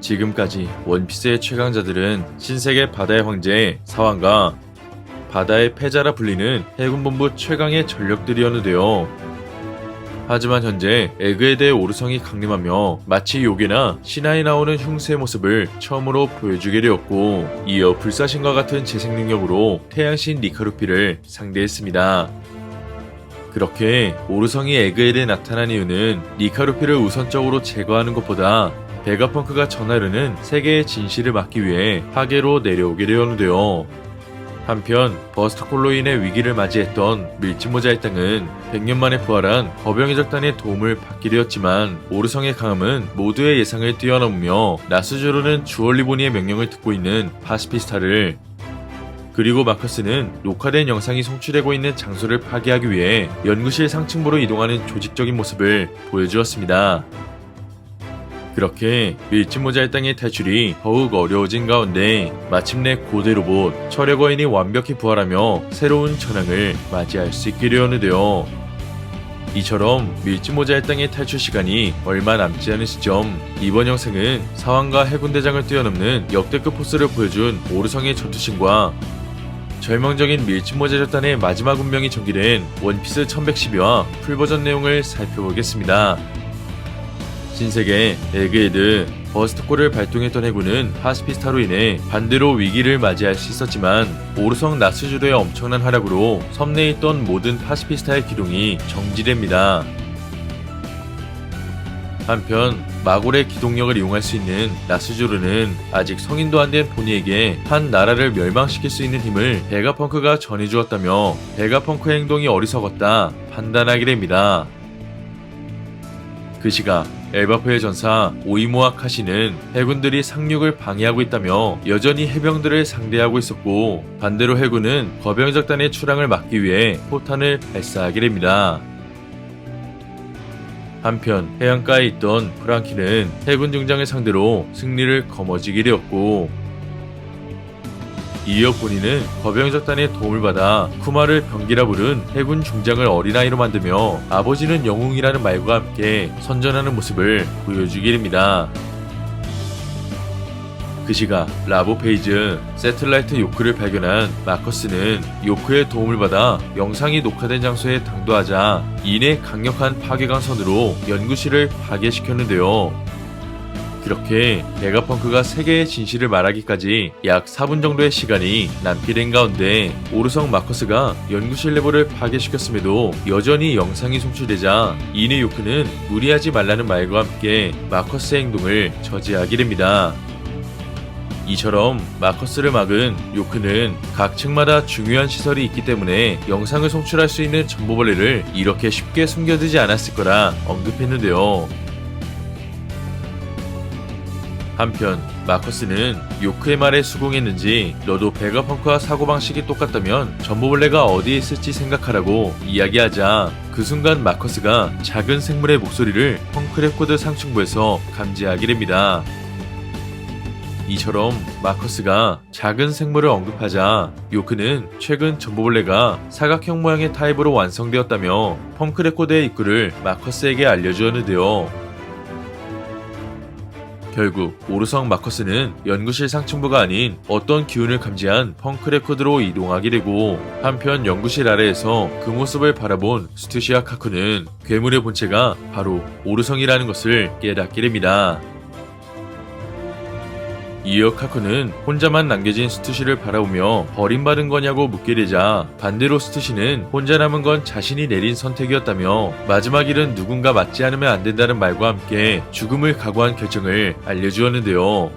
지금까지 원피스의 최강자들은 신세계 바다의 황제 사왕과 바다의 패자라 불리는 해군본부 최강의 전력들이었는데요. 하지만 현재 에그헤드의 오르성이 강림하며 마치 요괴나 신화에 나오는 흉수의 모습을 처음으로 보여주게 되었고, 이어 불사신과 같은 재생 능력으로 태양신 리카루피를 상대했습니다. 그렇게 오르성이 에그헤드에 나타난 이유는 리카루피를 우선적으로 제거하는 것보다 베가펑크가 전하려는 세계의 진실을 막기 위해 하계로 내려오게 되었는데요. 한편 버스트콜로 인해 위기를 맞이했던 밀짚모자의 땅은 100년 만에 부활한 거병의 적단의 도움을 받게 되었지만, 오르성의 강함은 모두의 예상을 뛰어넘으며 나스주로는 주얼리보니의 명령을 듣고 있는 파시피스타를, 그리고 마커스는 녹화된 영상이 송출되고 있는 장소를 파괴하기 위해 연구실 상층부로 이동하는 조직적인 모습을 보여주었습니다. 그렇게 밀짚모자의 땅의 탈출이 더욱 어려워진 가운데 마침내 고대 로봇 철의 거인이 완벽히 부활하며 새로운 전황을 맞이할 수 있게 되었는데요. 이처럼 밀짚모자의 땅의 탈출 시간이 얼마 남지 않은 시점, 이번 영상은 사왕과 해군대장을 뛰어넘는 역대급 포스를 보여준 오르성의 전투신과 절망적인 밀짚모자 적단의 마지막 운명이 전개된 원피스 1112화 풀버전 내용을 살펴보겠습니다. 신세계, 에그헤드, 버스트콜을 발동했던 해군은 파시피스타로 인해 반대로 위기를 맞이할 수 있었지만, 오르성 나스주로의 엄청난 활약으로 섬 내에 있던 모든 파시피스타의 기동이 정지됩니다. 한편 마골의 기동력을 이용할 수 있는 나스주르는 아직 성인도 안 된 보니에게 한 나라를 멸망시킬 수 있는 힘을 베가펑크가 전해주었다며 베가펑크의 행동이 어리석었다 판단하게 됩니다. 그 시각 엘바프의 전사 오이모아 카시는 해군들이 상륙을 방해하고 있다며 여전히 해병들을 상대하고 있었고, 반대로 해군은 거병적단의 출항을 막기 위해 포탄을 발사하게 됩니다. 한편 해안가에 있던 프랑키는 해군 중장을 상대로 승리를 거머쥐게 되었고, 이어 본인은 거병적단의 도움을 받아 쿠마를 병기라 부른 해군 중장을 어린아이로 만들며 아버지는 영웅이라는 말과 함께 선전하는 모습을 보여주게 됩니다. 그 시각 라보 페이즈, 세틀라이트 요크를 발견한 마커스는 요크의 도움을 받아 영상이 녹화된 장소에 당도하자 이내 강력한 파괴강선으로 연구실을 파괴시켰는데요. 그렇게 베가펑크가 세계의 진실을 말하기까지 약 4분 정도의 시간이 남게 된 가운데, 오르성 마커스가 연구실 내부를 파괴시켰음에도 여전히 영상이 송출되자 이내 요크는 무리하지 말라는 말과 함께 마커스의 행동을 저지하게 됩니다. 이처럼 마커스를 막은 요크는 각 층마다 중요한 시설이 있기 때문에 영상을 송출할 수 있는 전보벌레를 이렇게 쉽게 숨겨두지 않았을 거라 언급했는데요. 한편 마커스는 요크의 말에 수긍했는지 너도 베가펑크와 사고방식이 똑같다면 전보벌레가 어디에 있을지 생각하라고 이야기하자, 그 순간 마커스가 작은 생물의 목소리를 펑크레코드 상층부에서 감지하게 됩니다. 이처럼 마커스가 작은 생물을 언급하자 요크는 최근 전보벌레가 사각형 모양의 타입으로 완성되었다며 펑크레코드의 입구를 마커스에게 알려주었는데요. 결국 오르성 마커스는 연구실 상층부가 아닌 어떤 기운을 감지한 펑크레코드로 이동하게 되고, 한편 연구실 아래에서 그 모습을 바라본 스투시아 카쿠는 괴물의 본체가 바로 오르성이라는 것을 깨닫게 됩니다. 이어 카쿠는 혼자만 남겨진 스투시를 바라보며 버림받은 거냐고 묻게 되자, 반대로 스투시는 혼자 남은 건 자신이 내린 선택이었다며 마지막 일은 누군가 맞지 않으면 안 된다는 말과 함께 죽음을 각오한 결정을 알려주었는데요.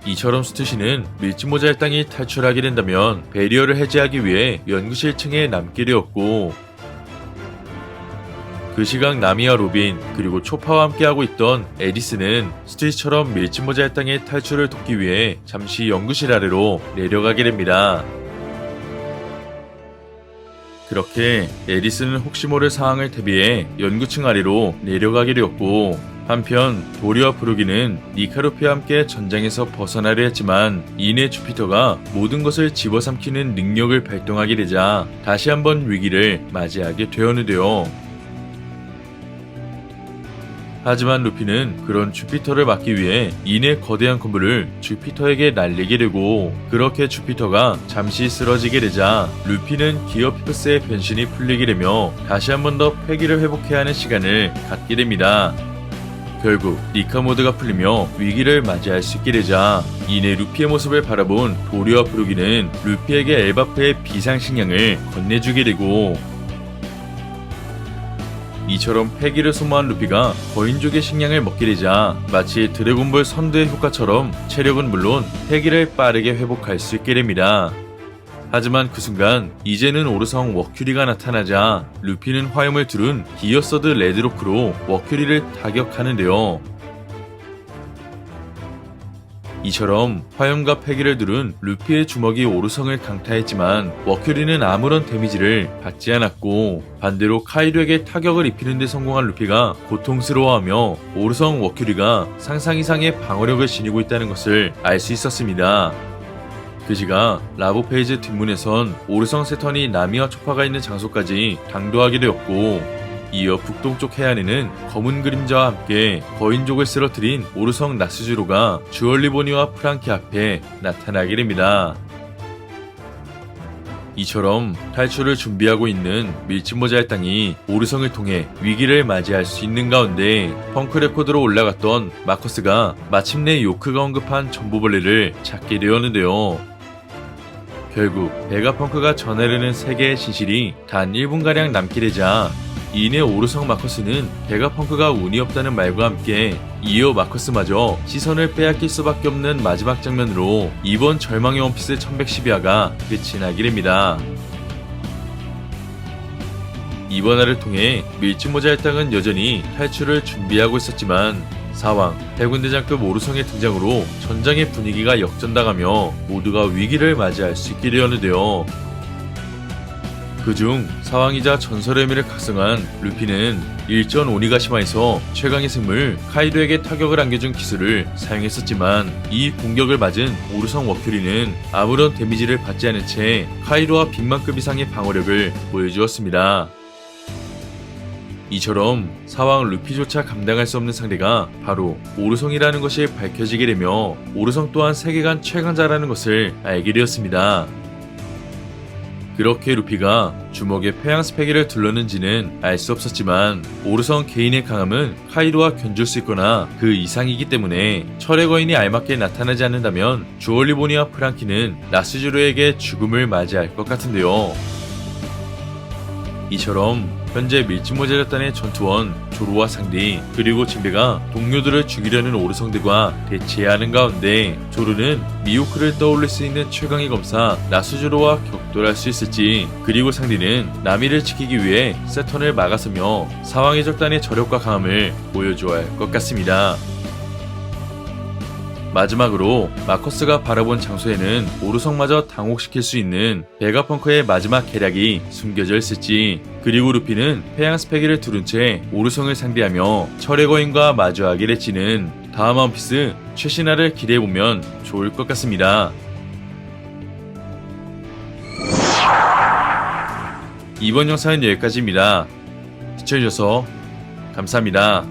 이처럼 스투시는 밀짚모자의 땅이 탈출하게 된다면 배리어를 해제하기 위해 연구실 층에 남게 되었고, 그 시각 나미와 로빈 그리고 초파와 함께하고 있던 에디스는 스투시처럼 밀짚모자의 땅의 탈출을 돕기 위해 잠시 연구실 아래로 내려가게 됩니다. 그렇게 에디스는 혹시 모를 상황을 대비해 연구층 아래로 내려가게 되었고, 한편 도리와 브루기는 니카루피와 함께 전장에서 벗어나려 했지만 이내 주피터가 모든 것을 집어삼키는 능력을 발동하게 되자 다시 한번 위기를 맞이하게 되었는데요. 하지만 루피는 그런 주피터를 막기 위해 인의 거대한 건물을 주피터에게 날리게 되고, 그렇게 주피터가 잠시 쓰러지게 되자 루피는 기어 피프스의 변신이 풀리게 되며 다시 한 번 더 패기를 회복해야 하는 시간을 갖게 됩니다. 결국 니카 모드가 풀리며 위기를 맞이할 수 있게 되자 이내 루피의 모습을 바라본 도리와 브루기는 루피에게 엘바프의 비상식량을 건네주게 되고, 이처럼 패기를 소모한 루피가 거인족의 식량을 먹게 되자 마치 드래곤볼 선두의 효과처럼 체력은 물론 패기를 빠르게 회복할 수 있게 됩니다. 하지만 그 순간 이제는 오르성 워큐리가 나타나자 루피는 화염을 두른 기어서드 레드로크로 워큐리를 타격하는데요. 이처럼 화염과 패기를 두른 루피의 주먹이 오르성을 강타했지만 워큐리는 아무런 데미지를 받지 않았고, 반대로 카이로에게 타격을 입히는 데 성공한 루피가 고통스러워하며 오르성 워큐리가 상상 이상의 방어력을 지니고 있다는 것을 알 수 있었습니다. 그지가 라보 페이지 뒷문에선 오르성 세턴이 나미와 초파가 있는 장소까지 당도하게 되었고, 이어 북동쪽 해안에는 검은 그림자와 함께 거인족을 쓰러뜨린 오르성 나스주로가 주얼리보니와 프랑키 앞에 나타나게 됩니다. 이처럼 탈출을 준비하고 있는 밀짚모자의 땅이 오르성을 통해 위기를 맞이할 수 있는 가운데 펑크 레코드로 올라갔던 마커스가 마침내 요크가 언급한 전보벌레를 찾게 되었는데요. 결국 베가펑크가 전해르는 세계의 진실이 단 1분가량 남게 되자 이내 오르성 마커스는 베가펑크가 운이 없다는 말과 함께 이어 마커스마저 시선을 빼앗길 수밖에 없는 마지막 장면으로 이번 절망의 원피스 1112화가 끝이 나게 됩니다. 이번 화를 통해 밀짚모자의 땅은 여전히 탈출을 준비하고 있었지만 사왕, 해군대장급 오르성의 등장으로 전장의 분위기가 역전당하며 모두가 위기를 맞이할 수 있게 되었는데요. 그중 사왕이자 전설의 의미를 각성한 루피는 일전 오니가시마에서 최강의 생물 카이도에게 타격을 안겨준 기술을 사용했었지만 이 공격을 맞은 오르성 워큐리는 아무런 데미지를 받지 않은 채 카이도와 빅만급 이상의 방어력을 보여주었습니다. 이처럼 사왕 루피조차 감당할 수 없는 상대가 바로 오르성이라는 것이 밝혀지게 되며 오르성 또한 세계관 최강자라는 것을 알게 되었습니다. 그렇게 루피가 주먹에 폐양 스펙을 둘렀는지는 알 수 없었지만 오르성 개인의 강함은 카이도와 견줄 수 있거나 그 이상이기 때문에 철의 거인이 알맞게 나타나지 않는다면 주얼리보니와 프랑키는 나스주르에게 죽음을 맞이할 것 같은데요. 이처럼 현재 밀짚모자였단의 전투원 조로와 상디 그리고 진베가 동료들을 죽이려는 오르성들과 대치해야 하는 가운데 조르는 미호크를 떠올릴 수 있는 최강의 검사 나스주로와 격돌할 수 있을지, 그리고 상디는 나미를 지키기 위해 세턴을 막아서며 사왕의 적단의 저력과 강함을 보여줘야 할 것 같습니다. 마지막으로 마커스가 바라본 장소에는 오르성마저 당혹시킬 수 있는 베가펑크의 마지막 계략이 숨겨져 있을지, 그리고 루피는 폐양 스펙을 두른 채 오르성을 상대하며 철의 거인과 마주하게 될지는 다음 원피스 최신화를 기대해보면 좋을 것 같습니다. 이번 영상은 여기까지입니다. 시청해주셔서 감사합니다.